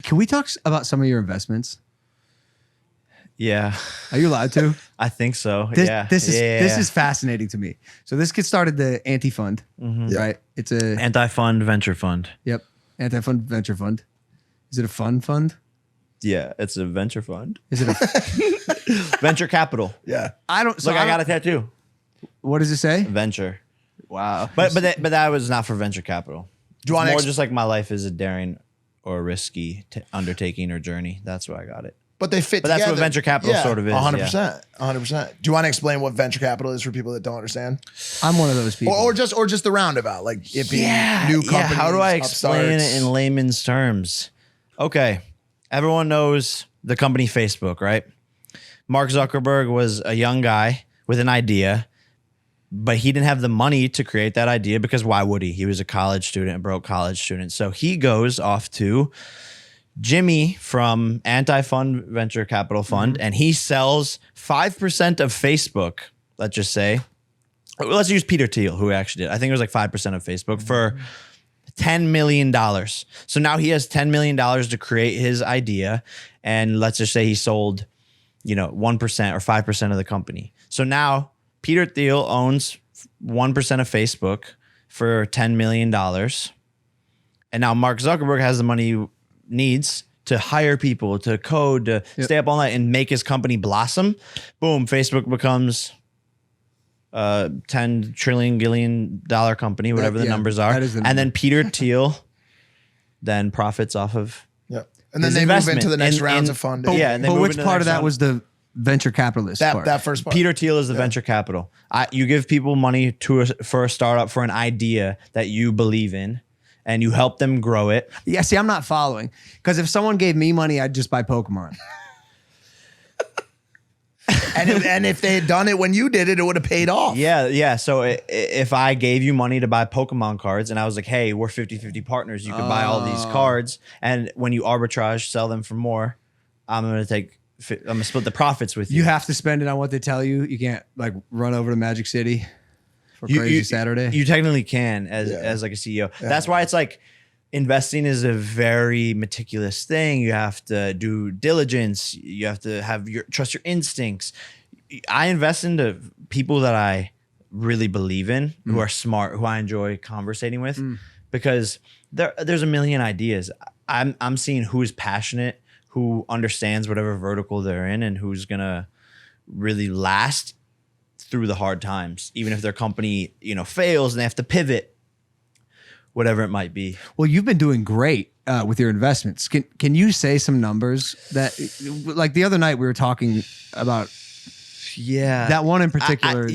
Can we talk about some of your investments? Yeah. Are you allowed to? I think so. This is fascinating to me. So this kid started the anti-fund, right? It's a anti-fund venture fund. Yep. Anti-fund venture fund. Is it a fund? Yeah, it's a venture fund. Is it a venture capital? Yeah. I don't. So Look, I got a tattoo. What does it say? Venture. Wow. But that was not for venture capital. Do you want more just like my life is a daring or risky undertaking or journey. That's why I got it. But they fit But together. that's what venture capital sort of is. 100%. 100%. Do you want to explain what venture capital is for people that don't understand? I'm one of those people. Or just the roundabout, like it being new companies. Yeah, how do I explain upstarts? it in layman's terms? Okay. Everyone knows the company Facebook, right? Mark Zuckerberg was a young guy with an idea, but he didn't have the money to create that idea because why would he? He was a college student, a broke college student. So he goes off to Jimmy from Anti-Fund Venture Capital Fund, and he sells 5% of Facebook, let's just say. Let's use Peter Thiel, who actually did. I think it was like 5% of Facebook for $10 million. So now he has $10 million to create his idea. And let's just say he sold, 1% or 5% of the company. So now Peter Thiel owns 1% of Facebook for $10 million. And now Mark Zuckerberg has the money he needs to hire people, to code, to stay up all night and make his company blossom. Boom, Facebook becomes 10 trillion gillion dollar company, whatever the numbers are. And then Peter Thiel then profits off of and then they move into the next rounds of funding. But which part of that was the venture capitalist part? That first part. Peter Thiel is the venture capital. You give people money for a startup, for an idea that you believe in, and you help them grow it. Yeah, see, I'm not following. Because if someone gave me money, I'd just buy Pokemon. and if they had done it when you did it, it would have paid off. Yeah. So if I gave you money to buy Pokemon cards and I was like, hey, we're 50-50 partners, you could buy all these cards. And when you arbitrage, sell them for more, I'm going to split the profits with you. You have to spend it on what they tell you. You can't like run over to Magic City for crazy Saturday. You technically can as like a CEO. Yeah. That's why it's like investing is a very meticulous thing. You have to do diligence. You have to trust your instincts. I invest into people that I really believe in, who are smart, who I enjoy conversating with, because there's a million ideas. I'm seeing who's passionate, who understands whatever vertical they're in, and who's gonna really last through the hard times, even if their company, fails and they have to pivot, whatever it might be. Well, you've been doing great with your investments. Can you say some numbers that, like the other night we were talking about? Yeah, that one in particular.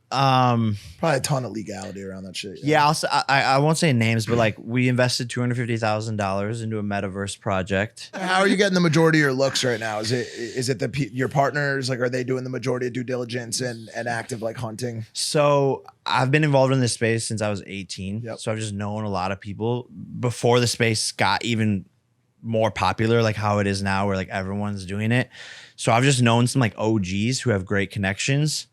Probably a ton of legality around that shit. Yeah, I won't say names, but like we invested $250,000 into a Metaverse project. How are you getting the majority of your looks right now? Is it your partners? Like, are they doing the majority of due diligence and active like hunting? So I've been involved in this space since I was 18. Yep. So I've just known a lot of people before the space got even more popular, like how it is now, where like everyone's doing it. So I've just known some like OGs who have great connections.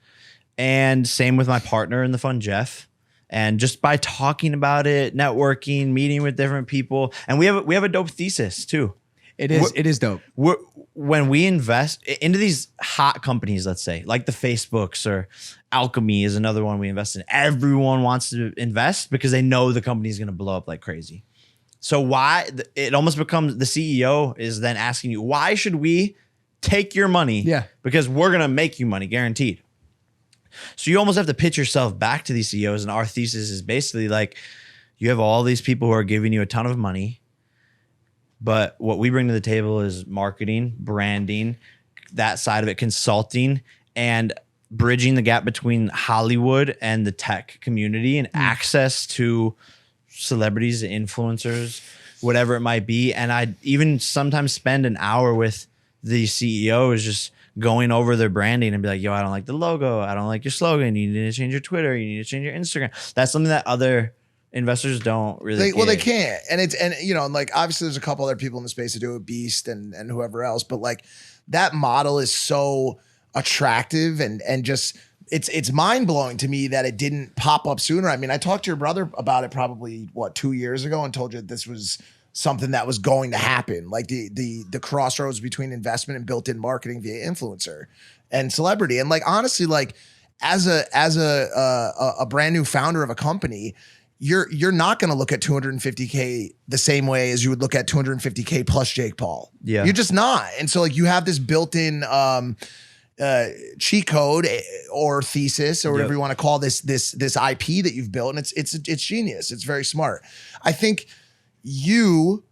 And same with my partner in the fund, Jeff. And just by talking about it, networking, meeting with different people, and we have a dope thesis too. It is dope. When we invest into these hot companies, let's say like the Facebooks, or Alchemy is another one we invest in. Everyone wants to invest because they know the company is going to blow up like crazy. So why it almost becomes the CEO is then asking you, why should we take your money? Yeah, because we're going to make you money, guaranteed. So you almost have to pitch yourself back to these CEOs. And our thesis is basically like, you have all these people who are giving you a ton of money, but what we bring to the table is marketing, branding, that side of it, consulting, and bridging the gap between Hollywood and the tech community, and access to celebrities, influencers, whatever it might be. And I even sometimes spend an hour with the CEOs just going over their branding and be like, yo, I don't like the logo. I don't like your slogan. You need to change your Twitter. You need to change your Instagram. That's something that other investors don't really Well, they can't. And like obviously there's a couple other people in the space that do it, Beast and whoever else, but like that model is so attractive and just it's mind blowing to me that it didn't pop up sooner. I mean, I talked to your brother about it probably 2 years ago and told you this was something that was going to happen, like the crossroads between investment and built-in marketing via influencer and celebrity. And like honestly, like as a brand new founder of a company, you're not going to look at 250K the same way as you would look at 250K plus Jake Paul. Yeah. You're just not. And so like you have this built-in cheat code or thesis or whatever you want to call this IP that you've built, and it's genius. It's very smart. I think people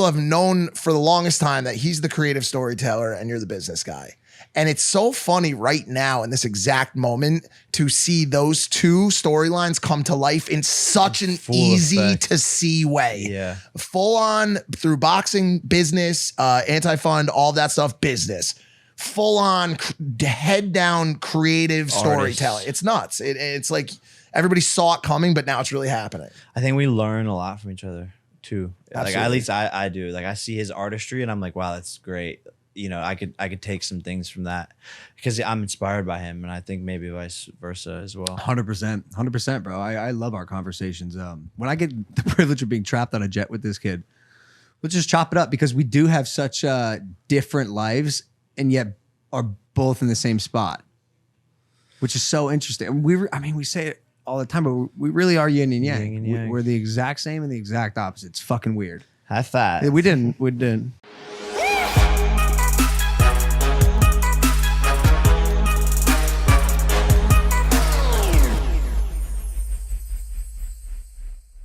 have known for the longest time that he's the creative storyteller and you're the business guy. And it's so funny right now in this exact moment to see those two storylines come to life in such an easy to see way. Yeah. Full on through boxing, business, anti-fund, all that stuff, business. Full on head down creative storytelling. It's nuts. It's like everybody saw it coming, but now it's really happening. I think we learn a lot from each other too. Absolutely. Like at least I do. Like I see his artistry and I'm like, wow, that's great. You know, I could take some things from that because I'm inspired by him, and I think maybe vice versa as well. 100%, bro. I love our conversations. When I get the privilege of being trapped on a jet with this kid, let's just chop it up because we do have such different lives and yet are both in the same spot, which is so interesting. We say it all the time, but we really are yin and yang. Yin and yang. We're the exact same and the exact opposite. It's fucking weird. High five. We didn't.